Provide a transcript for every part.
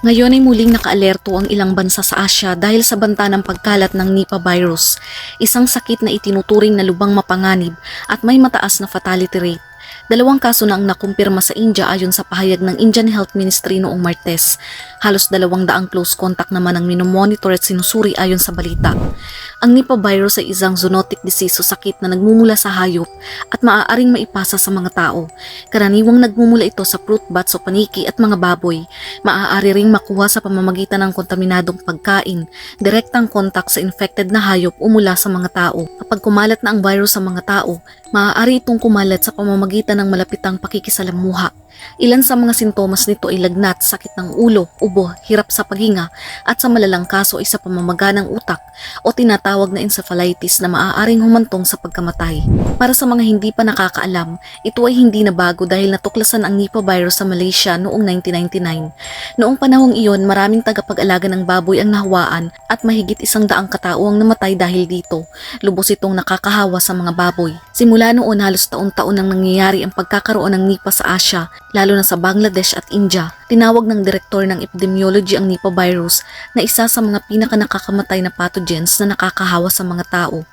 Ngayon ay muling nakaalerto ang ilang bansa sa Asya dahil sa banta ng pagkalat ng Nipah virus, isang sakit na itinuturing na lubang mapanganib at may mataas na fatality rate. Dalawang kaso na ang nakumpirma sa India ayon sa pahayag ng Indian Health Ministry noong Martes. Halos 200 close contact naman ang minomonitor at sinusuri ayon sa balita. Ang Nipah virus ay isang zoonotic disease o sakit na nagmumula sa hayop at maaaring maipasa sa mga tao. Karaniwang nagmumula ito sa fruit bats o paniki at mga baboy. Maaari ring makuha sa pamamagitan ng kontaminadong pagkain, direktang kontak sa infected na hayop o mula sa mga tao. Kapag kumalat na ang virus sa mga tao, maaari itong kumalat sa pamamagitan ng malapitang pakikisalamuha. Ilan sa mga sintomas nito ay lagnat, sakit ng ulo, ubo, hirap sa paghinga at sa malalang kaso ay sa pamamaga ng utak o tinatawag na encephalitis na maaaring humantong sa pagkamatay. Para sa mga hindi pa nakakaalam, ito ay hindi na bago dahil natuklasan ang Nipah virus sa Malaysia noong 1999. Noong panahong iyon, maraming tagapag-alaga ng baboy ang nahawaan at mahigit 100 katao ang namatay dahil dito. Lubos itong nakakahawa sa mga baboy. Simula noon, halos taon-taon nang nangyayari ang pagkakaroon ng Nipah sa Asya, lalo na sa Bangladesh at India. Tinawag ng direktor ng epidemiology ang Nipah virus na isa sa mga pinaka-nakakamatay na pathogens na nakakahawa sa mga tao.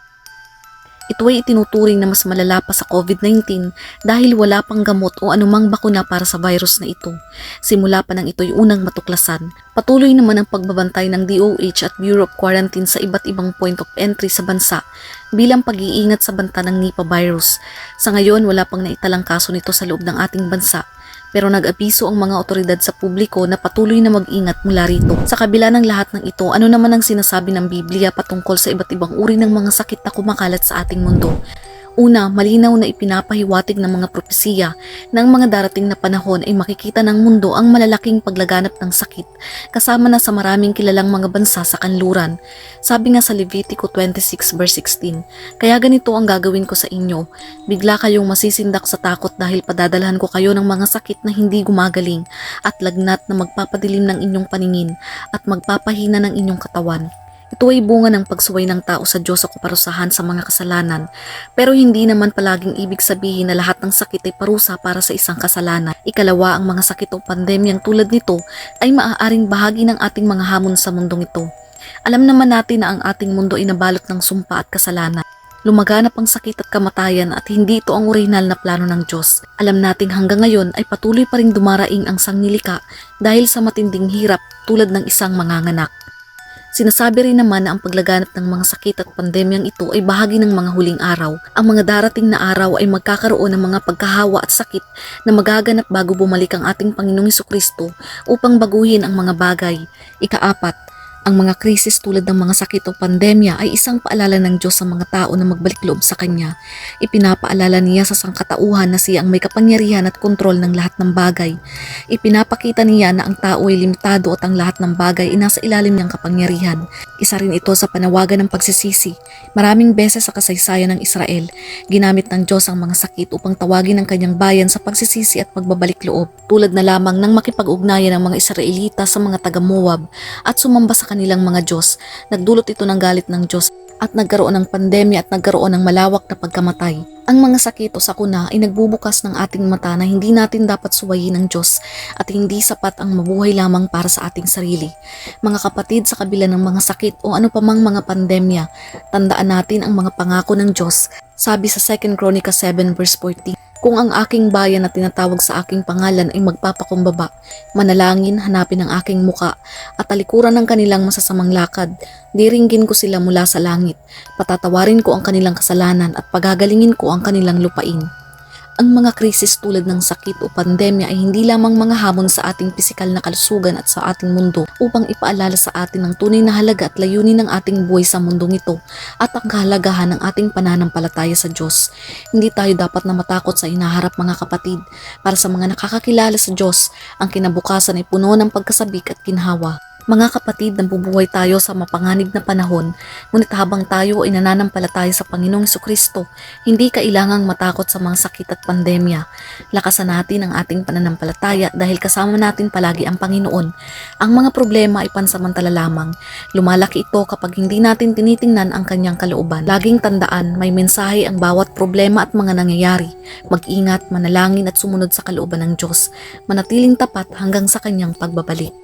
Ito ay itinuturing na mas malala pa sa COVID-19 dahil wala pang gamot o anumang bakuna para sa virus na ito. Simula pa nang ito'y unang matuklasan. Patuloy naman ang pagbabantay ng DOH at Bureau of Quarantine sa iba't ibang point of entry sa bansa bilang pag-iingat sa banta ng Nipah virus. Sa ngayon, wala pang naitalang kaso nito sa loob ng ating bansa. Pero nag-abiso ang mga otoridad sa publiko na patuloy na mag-ingat mula rito. Sa kabila ng lahat ng ito, ano naman ang sinasabi ng Biblia patungkol sa iba't ibang uri ng mga sakit na kumakalat sa ating mundo? Una, malinaw na ipinapahiwatig ng mga propesiya na ang mga darating na panahon ay makikita ng mundo ang malalaking paglaganap ng sakit kasama na sa maraming kilalang mga bansa sa kanluran. Sabi nga sa Levitico 26 verse 16, "Kaya ganito ang gagawin ko sa inyo, bigla kayong masisindak sa takot dahil padadalhan ko kayo ng mga sakit na hindi gumagaling at lagnat na magpapadilim ng inyong paningin at magpapahina ng inyong katawan." Ito ay bunga ng pagsuway ng tao sa Diyos o kaparusahan sa mga kasalanan, pero hindi naman palaging ibig sabihin na lahat ng sakit ay parusa para sa isang kasalanan. Ikalawa, ang mga sakit o pandemyang tulad nito ay maaaring bahagi ng ating mga hamon sa mundong ito. Alam naman natin na ang ating mundo ay nabalot ng sumpa at kasalanan. Lumaganap ang sakit at kamatayan at hindi ito ang orihinal na plano ng Diyos. Alam natin hanggang ngayon ay patuloy pa rin dumaraing ang sanglilika dahil sa matinding hirap tulad ng isang manganganak. Sinasabi rin naman na ang paglaganap ng mga sakit at pandemyang ito ay bahagi ng mga huling araw. Ang mga darating na araw ay magkakaroon ng mga pagkahawa at sakit na magaganap bago bumalik ang ating Panginoong Hesukristo upang baguhin ang mga bagay. Ikaapat, ang mga krisis tulad ng mga sakit o pandemya ay isang paalala ng Diyos sa mga tao na magbalik loob sa Kanya. Ipinapaalala niya sa sangkatauhan na siya ang may kapangyarihan at kontrol ng lahat ng bagay. Ipinapakita niya na ang tao ay limitado at ang lahat ng bagay ay nasa ilalim niyang kapangyarihan. Isa rin ito sa panawagan ng pagsisisi. Maraming beses sa kasaysayan ng Israel, ginamit ng Diyos ang mga sakit upang tawagin ang Kanyang bayan sa pagsisisi at pagbabalik loob. Tulad na lamang ng makipag-ugnayan ng mga Israelita sa mga taga-Moab at sumamba sa kanilang mga Diyos. Nagdulot ito ng galit ng Diyos at nagkaroon ng pandemya at nagkaroon ng malawak na pagkamatay. Ang mga sakit o sakuna ay nagbubukas ng ating mata na hindi natin dapat suwayin ng Diyos at hindi sapat ang mabuhay lamang para sa ating sarili. Mga kapatid, sa kabila ng mga sakit o ano pamang mga pandemya, tandaan natin ang mga pangako ng Diyos. Sabi sa 2 Chronicles 7 verse 14, "Kung ang aking bayan na tinatawag sa aking pangalan ay magpapakumbaba, manalangin, hanapin ang aking muka, at talikuran ng kanilang masasamang lakad, diringgin ko sila mula sa langit, patatawarin ko ang kanilang kasalanan at pagagalingin ko ang kanilang lupain." Ang mga krisis tulad ng sakit o pandemya ay hindi lamang mga hamon sa ating pisikal na kalusugan at sa ating mundo upang ipaalala sa atin ang tunay na halaga at layunin ng ating buhay sa mundong ito at ang kahalagahan ng ating pananampalataya sa Diyos. Hindi tayo dapat na matakot sa inaharap, mga kapatid. Para sa mga nakakakilala sa Diyos, ang kinabukasan ay puno ng pagkasabik at ginhawa. Mga kapatid, nabubuhay tayo sa mapanganib na panahon, ngunit habang tayo ay nananampalataya sa Panginoong Hesukristo, hindi kailangang matakot sa mga sakit at pandemya. Lakasan natin ang ating pananampalataya dahil kasama natin palagi ang Panginoon. Ang mga problema ay pansamantala lamang. Lumalaki ito kapag hindi natin tinitingnan ang Kanyang kalooban. Laging tandaan, may mensahe ang bawat problema at mga nangyayari. Mag-ingat, manalangin at sumunod sa kalooban ng Diyos. Manatiling tapat hanggang sa Kanyang pagbabalik.